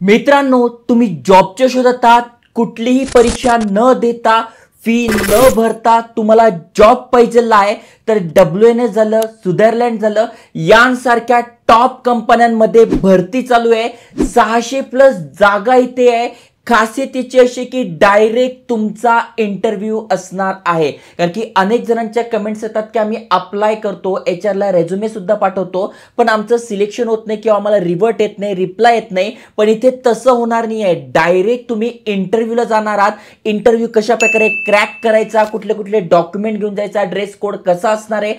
मित्रांनो, तुम्ही जॉबच्या शोधात आहात, कुठलीही परीक्षा न देता, फी न भरता तुम्हाला जॉब पाहिजे आहे, तर WNS झालं, स्वित्झर्लंड झालं, यांसारख्या टॉप कंपन्यांमध्ये भरती चालू आहे. 600+ जागा इथे आहे. खासियत याची अशी की डायरेक्ट तुमचा इंटरव्ह्यू असणार आहे. कारण की अनेक जणांच्या कमेंट्स येतात की आम्ही अप्लाय करतो, HR ला रेझ्युमे सुद्धा पाठवतो, पण आमचं सिलेक्शन होत नाही किंवा आम्हाला रिव्हर्ट येत नाही, रिप्लाय येत नाही. पण इथे तसं होणार नाही आहे. डायरेक्ट तुम्ही इंटरव्ह्यूला जाणार आहात. इंटरव्ह्यू कशा प्रकारे क्रॅक करायचा, कुठले कुठले डॉक्युमेंट घेऊन जायचा, ड्रेस कोड कसा असणार आहे,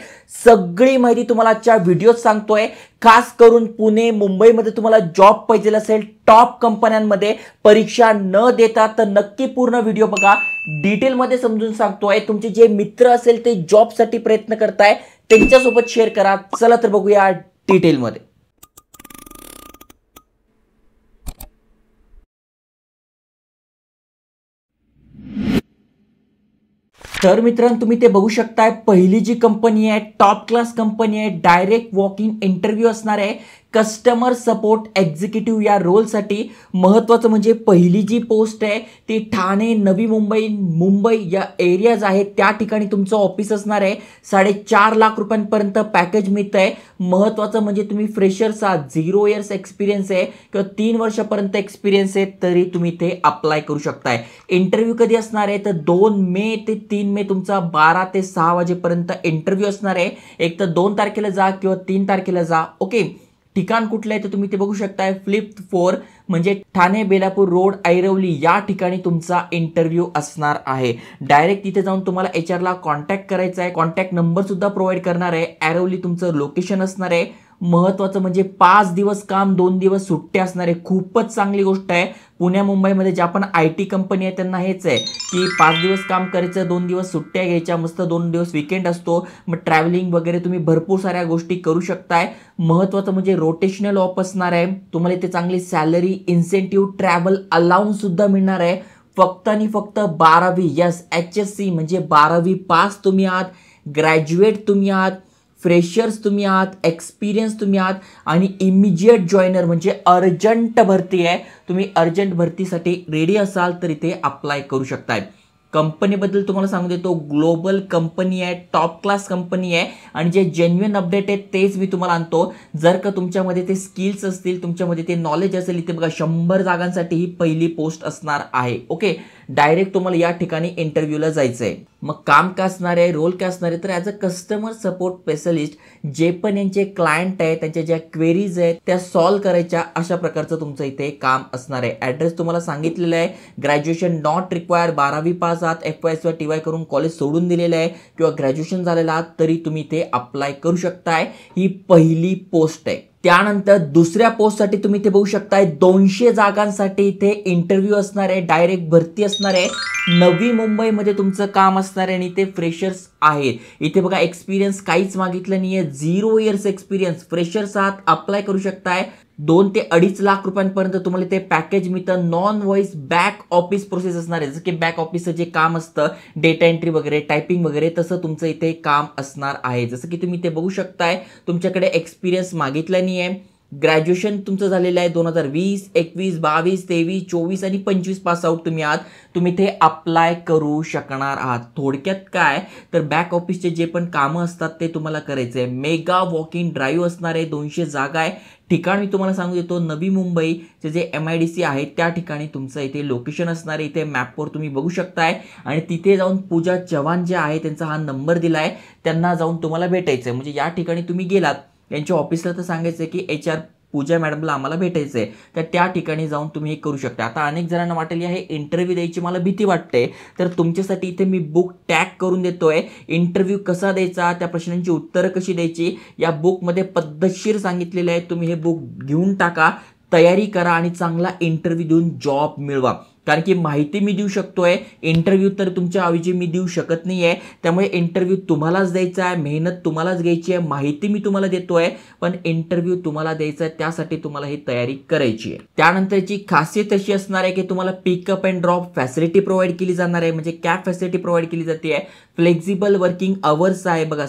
सगळी माहिती तुम्हाला आजच्या व्हिडिओत सांगतोय. खास करून पुणे मुंबईमध्ये तुम्हाला जॉब पाहिजे असेल टॉप कंपन्यांमध्ये परीक्षा न देता, तर नक्की पूर्ण व्हिडिओ बघा. डिटेलमध्ये समजून सांगतोय. तुमचे जे मित्र असेल ते जॉबसाठी प्रयत्न करताय त्यांच्यासोबत शेअर करा. चला तर बघूया डिटेलमध्ये. तर मित्रांनो, तुम्ही ते बघू शकताय. पहिली जी कंपनी आहे टॉप क्लास कंपनी आहे. डायरेक्ट वॉक इन इंटरव्ह्यू असणार आहे कस्टमर सपोर्ट एक्झिक्युटिव्ह या रोलसाठी. महत्त्वाचं म्हणजे पहिली जी पोस्ट आहे ती ठाणे, नवी मुंबई या एरियाज आहेत त्या ठिकाणी तुमचं ऑफिस असणार आहे. 4.5 लाख रुपयांपर्यंत पॅकेज मिळत आहे. महत्त्वाचं म्हणजे तुम्ही फ्रेशर्स आहात, 0 इयर्स एक्सपिरियन्स आहे किंवा 3 वर्षापर्यंत एक्सपिरियन्स आहे तरी तुम्ही ते अप्लाय करू शकताय. इंटरव्ह्यू कधी असणार आहे तर 2 मे ते 3 मे तुमचा 12 ते 6 वाजेपर्यंत इंटरव्ह्यू असणार आहे. एक तर 2 तारखेला जा किंवा 3 तारखेला जा. ओके, ठिकाण कुठलं आहे तर तुम्ही ते बघू शकताय. फ्लिप 4 म्हणजे ठाणे बेलापूर रोड, ऐरवली या ठिकाणी तुमचा इंटरव्ह्यू असणार आहे. डायरेक्ट तिथे जाऊन तुम्हाला HR ला कॉन्टॅक्ट करायचा आहे. कॉन्टॅक्ट नंबर सुद्धा प्रोव्हाइड करणार आहे. ऐरवली तुमचं लोकेशन असणार आहे. महत्त्वाचं म्हणजे 5 दिवस काम, 2 दिवस सुट्ट्या असणार आहे. खूपच चांगली गोष्ट आहे. पुण्या मुंबईमध्ये ज्या पण IT कंपनी आहे त्यांना हेच आहे की 5 दिवस काम करायचं, 2 दिवस सुट्ट्या घ्यायच्या, मस्त 2 दिवस वीकेंड असतो. मग ट्रॅव्हलिंग वगैरे तुम्ही भरपूर साऱ्या गोष्टी करू शकताय. महत्त्वाचं म्हणजे रोटेशनल ऑफ असणार आहे. तुम्हाला इथे चांगली सॅलरी, इन्सेंटिव्ह, ट्रॅव्हल अलाउन्स सुद्धा मिळणार आहे. फक्त आणि फक्त 12वी HSC म्हणजे 12वी पास तुम्ही आहात, ग्रॅज्युएट तुम्ही आहात, फ्रेशर्स तुम्ही आहात, एक्सपिरियन्स तुम्ही आहात आणि इमिजिएट जॉईनर म्हणजे अर्जंट भरती आहे. तुम्ही अर्जंट भरतीसाठी रेडी असाल तर इथे अप्लाय करू शकताय. कंपनीबद्दल तुम्हाला सांगू देतो, ग्लोबल कंपनी आहे, टॉप क्लास कंपनी आहे आणि जे जेन्युइन अपडेट आहेत तेच मी तुम्हाला आणतो. जर का तुमच्यामध्ये ते स्किल्स असतील, तुमच्यामध्ये ते नॉलेज असेल, इथे बघा 100 जागांसाठी ही पहिली पोस्ट असणार आहे. ओके, डायरेक्ट तुम्हाला या ठिकाणी इंटरव्ह्यूला जायचं आहे. मग काम काय असणार आहे, रोल काय असणार आहे, तर as a customer support specialist जे पण यांचे क्लायंट आहे त्यांच्या ज्या क्वेरीज आहेत त्या सॉल्व्ह करायच्या, अशा प्रकारचं तुमचं इथे काम असणार आहे. ॲड्रेस तुम्हाला सांगितलेलं आहे. ग्रॅज्युएशन नॉट रिक्वायर्ड, 12वी पास आहात, FY किंवा TY करून कॉलेज सोडून दिलेलं आहे किंवा ग्रॅज्युएशन झालेलं आहात तरी तुम्ही इथे अप्लाय करू शकताय. ही पहिली पोस्ट आहे. त्यानंतर दुसऱ्या पोस्टसाठी तुम्ही इथे बघू शकताय 200 जागांसाठी इथे इंटरव्ह्यू असणार आहे. डायरेक्ट भरती असणार आहे. नवी मुंबईमध्ये तुमचं काम असणार आहे आणि इथे फ्रेशर्स आहेत. इथे बघा एक्सपिरियन्स काहीच मागितलं नाहीये, 0 इयर्स एक्सपिरियन्स, फ्रेशर्स आहात, अप्लाय करू शकताय. 2 ते 2.5 लाख रुपयांपर्यंत तुम्हाला ते पॅकेज मिळतं. Non voice back office process असणार आहे. जसं की बॅक ऑफिसचं जे काम असतं, डेटा एंट्री वगैरे, टायपिंग वगैरे, तसं तुमचं इथे काम असणार आहे. जसं की तुम्ही ते बघू शकताय. तुमच्याकडे एक्सपिरियन्स मागितला नाही आहे. ग्रॅज्युएशन तुमचं झालेलं आहे 2020, 21, 22, 23, 24 आणि 25 पास आउट तुम्ही आहात. तुम्ही ते अप्लाय करू शकणार आहात. थोडक्यात काय तर बॅक ऑफिसचे जे पण कामं असतात ते तुम्हाला करायचं आहे. मेगा वॉक इन ड्राईव्ह असणार आहे. 200 जागा आहे. ठिकाण मी तुम्हाला सांगू देतो, नवी मुंबईचे जे MIDC आहे त्या ठिकाणी तुमचं इथे लोकेशन असणार आहे. इथे मॅपवर तुम्ही बघू शकताय आणि तिथे जाऊन पूजा चव्हाण जे आहे त्यांचा हा नंबर दिला आहे, त्यांना जाऊन तुम्हाला भेटायचं आहे. म्हणजे या ठिकाणी तुम्ही गेलात यांच्या ऑफिसला तर सांगायचं की HR पूजा मॅडमला आम्हाला भेटायचं आहे, तर त्या ठिकाणी जाऊन तुम्ही हे करू शकता. आता अनेक जणांना वाटेल हे इंटरव्ह्यू द्यायची मला भीती वाटते, तर तुमच्यासाठी इथे मी बुक टॅग करून देतोय. इंटरव्ह्यू कसा द्यायचा, त्या प्रश्नांची उत्तरं कशी द्यायची या बुकमध्ये पद्धतशीर सांगितलेलं आहे. तुम्ही हे बुक घेऊन टाका, तयारी करा आणि चांगला इंटरव्ह्यू देऊन जॉब मिळवा. कारण की माहिती मी देऊ शकतोय, इंटरव्ह्यू तर तुमच्या ऐवजी मी देऊ शकत नाही आहे. त्यामुळे इंटरव्ह्यू तुम्हालाच द्यायचा आहे, मेहनत तुम्हालाच घ्यायची आहे, माहिती मी तुम्हाला देतोय, पण इंटरव्ह्यू तुम्हाला द्यायचा आहे, त्यासाठी तुम्हाला ही तयारी करायची आहे. त्यानंतरची खासियत अशी असणार आहे की तुम्हाला pickup and drop facility provide केली जाणार आहे. म्हणजे कॅब फॅसिलिटी प्रोव्हाइड केली जाते आहे. फ्लेक्झिबल वर्किंग अवर्स आहे बघा,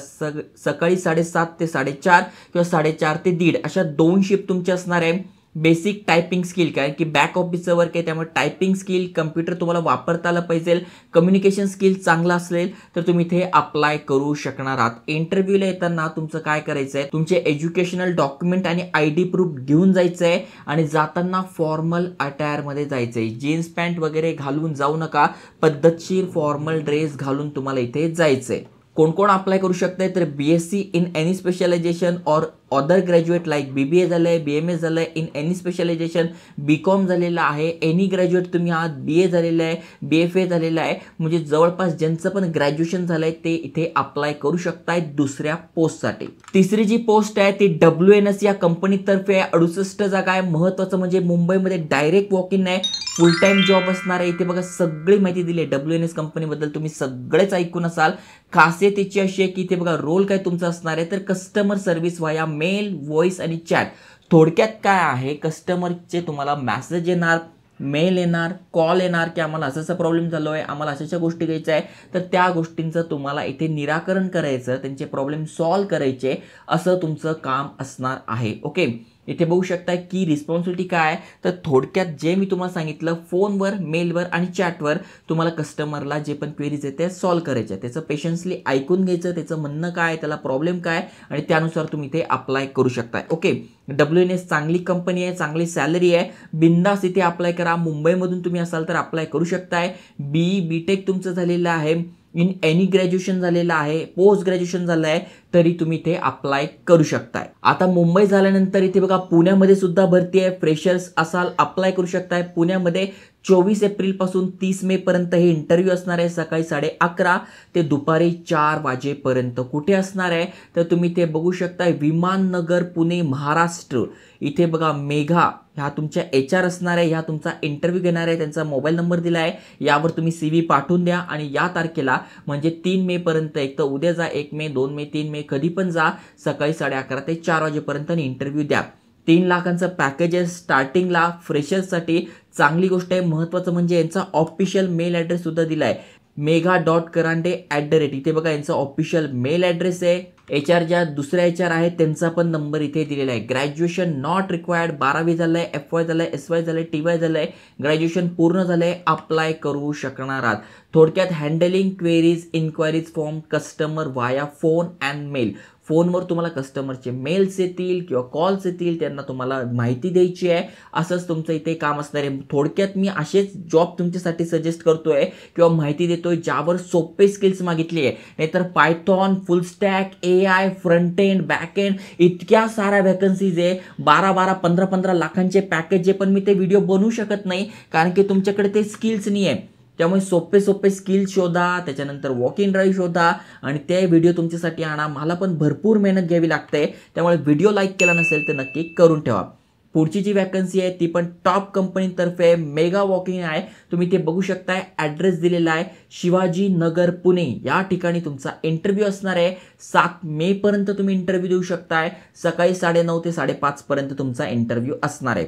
सकाळी 7:30 ते 4:30 किंवा 4:30 ते 1:30 अशा 2 शिफ्ट तुमच्या असणार आहे. बेसिक टायपिंग स्किल, कारण की बॅक ऑफिसचं वर्क आहे त्यामुळे टायपिंग स्किल, कम्प्युटर तुम्हाला वापरता आलं पाहिजे, कम्युनिकेशन स्किल चांगला असेल तर तुम्ही इथे अप्लाय करू शकणार आहात. इंटरव्ह्यूला येताना तुमचं काय करायचं आहे, तुमचे एज्युकेशनल डॉक्युमेंट आणि ID प्रूफ घेऊन जायचं आहे आणि जाताना फॉर्मल अटायरमध्ये जायचं आहे. जीन्स पॅन्ट वगैरे घालून जाऊ नका, पद्धतशीर फॉर्मल ड्रेस घालून तुम्हाला इथे जायचं आहे. कोण कोण अप्लाय करू शकताय तर BSc इन एनी स्पेशलायझेशन और अदर ग्रॅज्युएट लाईक BBA झालंय, BMS झालंय इन एनी स्पेशलायझेशन, BCom झालेलं आहे, एनी ग्रॅज्युएट तुम्ही आहात, BA झालेलं आहे, BFA झालेलं आहे, म्हणजे जवळपास ज्यांचं पण ग्रॅज्युएशन झालंय ते इथे अप्लाय करू शकताय दुसऱ्या पोस्टसाठी. तिसरी जी पोस्ट आहे ती WNS या कंपनीतर्फे 68 जागा आहे. महत्त्वाचं म्हणजे मुंबईमध्ये डायरेक्ट वॉक इन आहे, फुल टाइम जॉब असणार आहे. इथे बघा सगळी माहिती दिली आहे WNS कंपनीबद्दल, तुम्ही सगळेच ऐकून असाल. खासियत याची अशी आहे की इथे बघा रोल काय तुमचा असणार आहे तर customer service via mail, voice आणि चॅट. थोडक्यात काय आहे, कस्टमरचे तुम्हाला मेसेज येणार, मेल येणार, कॉल येणार की आम्हाला असा प्रॉब्लेम झालो आहे, आम्हाला अशा गोष्टी घ्यायच्या आहे, तर त्या गोष्टींचं तुम्हाला इथे निराकरण करायचं, त्यांचे प्रॉब्लेम सॉल्व्ह करायचे, असं तुमचं काम असणार आहे. ओके, इथे बघू शकता की रिस्पॉन्सिबिलिटी काय आहे तर थोडक्यात जे मी तुम्हाला सांगितलं, फोनवर, मेलवर आणि चॅटवर तुम्हाला कस्टमरला जे पण क्वेरीज आहेत ते सॉल्व्ह करायचे, त्याचं पेशन्सली ऐकून घ्यायचं, त्याचं म्हणणं काय, त्याला प्रॉब्लेम काय आणि त्यानुसार तुम्ही इथे अप्लाय करू शकताय. ओके, WNS चांगली कंपनी आहे, चांगली सॅलरी आहे, बिंदास इथे अप्लाय करा. मुंबईमधून तुम्ही असाल तर अप्लाय करू शकताय. BTech तुमचं झालेलं आहे, इन एनी ग्रॅज्युएशन झालेलं आहे, पोस्ट ग्रॅज्युएशन झालं आहे तरी तुम्ही इथे अप्लाय करू शकताय. आता मुंबई झाल्यानंतर इथे बघा पुण्यामध्ये सुद्धा भरती आहे. फ्रेशर्स असाल अप्लाय करू शकताय. पुण्यामध्ये 24 एप्रिल पासून 30 मे पर्यंत हे इंटरव्ह्यू असणार आहे, सकाळी 11:30 ते दुपारी 4 वाजेपर्यंत. कुठे असणार आहे तर तुम्ही इथे बघू शकताय, विमाननगर, पुणे, महाराष्ट्र. इथे बघा मेघा ह्या तुमच्या HR असणार आहे, ह्या तुमचा इंटरव्ह्यू घेणार आहे, त्यांचा मोबाईल नंबर दिला आहे, यावर तुम्ही CV पाठवून द्या आणि या तारखेला म्हणजे 3 मे पर्यंत, एक तर उद्या जा, 1 मे, 2 मे, 3 मे, कधी पण जा, सकाळी 11:30 ते 4 वाजेपर्यंत इंटरव्ह्यू द्या. 3 लाखांचं पॅकेज आहे स्टार्टिंगला फ्रेशर्ससाठी. चांगली गोष्ट आहे. महत्त्वाचं म्हणजे यांचा ऑफिशियल मेल ॲड्रेस सुद्धा दिला आहे, mega.karande@. इथे बघा यांचा ऑफिशियल मेल ॲड्रेस आहे. HR ज्या दुसऱ्या HR आहेत त्यांचा पण नंबर इथे दिलेला आहे. ग्रॅज्युएशन नॉट रिक्वायर्ड, 12वी झालंय, FY झालंय, SY झालंय, TY झालंय, ग्रॅज्युएशन पूर्ण झालंय, अप्लाय करू शकणार आहात. थोडक्यात handling queries, inquiries from customer via phone and mail. फोनवर तुम्हाला कस्टमरचे मेल्स येतील किंवा कॉल्स येतील, त्यांना तुम्हाला माहिती द्यायची आहे, असंच तुमचं इथे काम असणार आहे. थोडक्यात मी असेच जॉब तुमच्यासाठी सजेस्ट करतोय किंवा माहिती देतोय ज्यावर सोपे स्किल्स मागितली आहे. नाहीतर पायथॉन, फुल stack, AI, front end, back end, इतक्या साऱ्या वॅकन्सीज आहे. 12-12, 15-15 लाखांचे पॅकेज आहे, पण मी ते व्हिडिओ बनवू शकत नाही कारण की तुमच्याकडे ते स्किल्स नाही आहे. त्यामुळे सोपे सोपे स्किल शोधा, त्याच्यानंतर वॉक इन ड्राईव्ह शोधा आणि ते व्हिडिओ तुमच्यासाठी आणा. मला पण भरपूर मेहनत घ्यावी लागते, त्यामुळे व्हिडिओ लाईक केला नसेल तर नक्की करून ठेवा. पुढची जी वॅकन्सी आहे ती पण टॉप कंपनीतर्फे मेगा वॉकिंग आहे. तुम्ही ते बघू शकताय, ॲड्रेस दिलेला आहे, शिवाजी नगर, पुणे. या ठिकाणी तुमचा इंटरव्ह्यू असणार आहे. 7 मे पर्यंत तुम्ही इंटरव्ह्यू देऊ शकताय. सकाळी 9:30 ते 5:30 पर्यंत तुमचा इंटरव्ह्यू असणार आहे.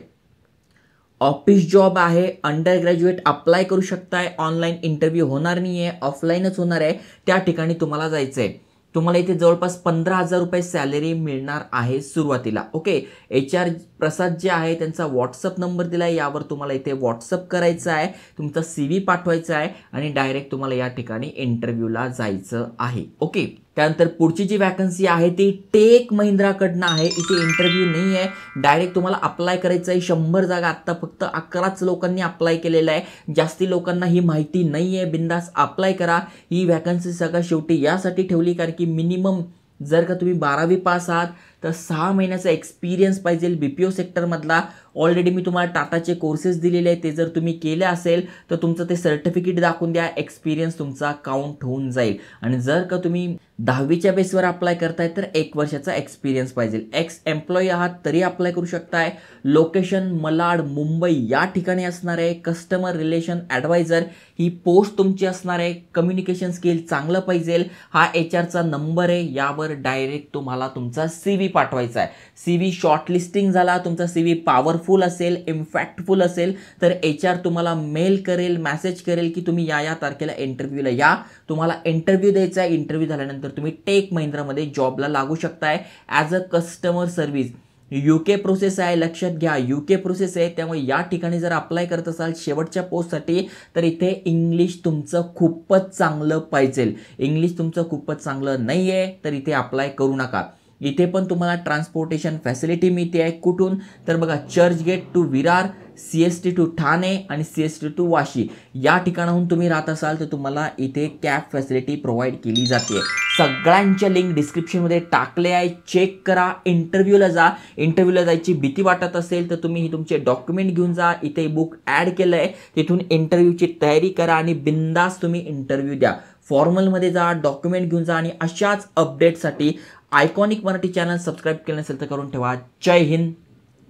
ऑफिस जॉब आहे, अंडर ग्रॅज्युएट अप्लाय करू शकताय. ऑनलाईन इंटरव्ह्यू होणार नाही आहे, ऑफलाईनच होणार आहे. त्या ठिकाणी तुम्हाला जायचं आहे. तुम्हाला इथे जवळपास 15,000 रुपये सॅलरी मिळणार आहे सुरुवातीला. ओके, HR प्रसाद जे आहे त्यांचा व्हॉट्सअप नंबर दिला आहे, यावर तुम्हाला इथे व्हॉट्सअप करायचं आहे, तुमचा CV पाठवायचा आहे आणि डायरेक्ट तुम्हाला या ठिकाणी इंटरव्ह्यूला जायचं आहे. ओके, त्यानंतर पुढची जी वॅकन्सी आहे ती टेक महिंद्राकडनं आहे. इथे इंटरव्ह्यू नाही आहे, डायरेक्ट तुम्हाला अप्लाय करायचं आहे. 100 जागा, आत्ता फक्त 11च लोकांनी अप्लाय केलेलं आहे, जास्ती लोकांना ही माहिती नाही आहे. बिंदास अप्लाय करा. ही वॅकन्सी सगळ्यात शेवटी यासाठी ठेवली कारण की मिनिमम जर का तुम्ही 12वी पास आहात तर 6 महिन्याचा एक्सपिरियन्स पाहिजे BPO सेक्टरमधला. ऑलरेडी मी तुम्हाला टाटाचे कोर्सेस दिलेले आहेत, ते जर तुम्ही केले असेल तर तुमचं ते सर्टिफिकेट दाखवून द्या, एक्सपिरियन्स तुमचा काउंट होऊन जाईल. आणि जर का तुम्ही 10वीच्या बेसवर अप्लाय करताय तर 1 वर्षाचा एक्सपिरियन्स पाहिजे. एक्स एम्प्लॉई आहात तरी अप्लाय करू शकताय. लोकेशन मलाड, मुंबई या ठिकाणी असणार आहे. कस्टमर रिलेशन ॲडवायझर ही पोस्ट तुमची असणार आहे. कम्युनिकेशन स्किल चांगलं पाहिजे. हा HRचा नंबर आहे, यावर डायरेक्ट तुम्हाला तुमचा CV पाठवायचा आहे. CV शॉर्टलिस्टिंग झाला, तुमचा CV पॉवरफुल असेल, इम्पॅक्टफुल असेल तर HR तुम्हाला मेल करेल, मेसेज करेल की तुम्ही या तारखेला इंटरव्ह्यूला या. तुम्हाला इंटरव्ह्यू द्यायचा आहे. इंटरव्ह्यू झाल्यानंतर तुम्ही टेक महिंद्रामध्ये जॉबला लागू शकताय as a customer service. UK process आहे, लक्षात घ्या UK प्रोसेस आहे. त्यामुळे या ठिकाणी जर अप्लाय करत असाल शेवटच्या पोस्टसाठी तर इथे इंग्लिश तुमचं खूपच चांगलं पाहिजे. इंग्लिश तुमचं खूपच चांगलं नाही आहे तर इथे अप्लाय करू नका. इथे पण तुम्हाला ट्रान्सपोर्टेशन फॅसिलिटी मिळते आहे. कुठून तर बघा, Churchgate to Virar, CST to Thane आणि CST टू वाशी या ठिकाणाहून तुम्ही राहत असाल तर तुम्हाला इथे कॅब फॅसिलिटी प्रोव्हाइड केली जाते. सगळ्यांच्या लिंक डिस्क्रिप्शनमध्ये टाकले आहे, चेक करा. इंटरव्ह्यूला जा. इंटरव्ह्यूला जायची भीती वाटत असेल तर तुम्ही तुमचे डॉक्युमेंट घेऊन जा. इथे बुक ॲड केलं आहे, तिथून इंटरव्ह्यूची तयारी करा आणि बिंदास तुम्ही इंटरव्ह्यू द्या. फॉर्मलमध्ये जा, डॉक्युमेंट घेऊन जा आणि अशाच अपडेटसाठी आयकॉनिक मराठी चॅनल सबस्क्राईब केलं नसेल तर करून ठेवा. जय हिंद,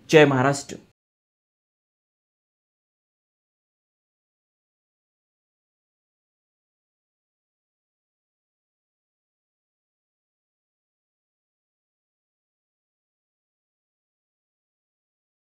जय महाराष्ट्र.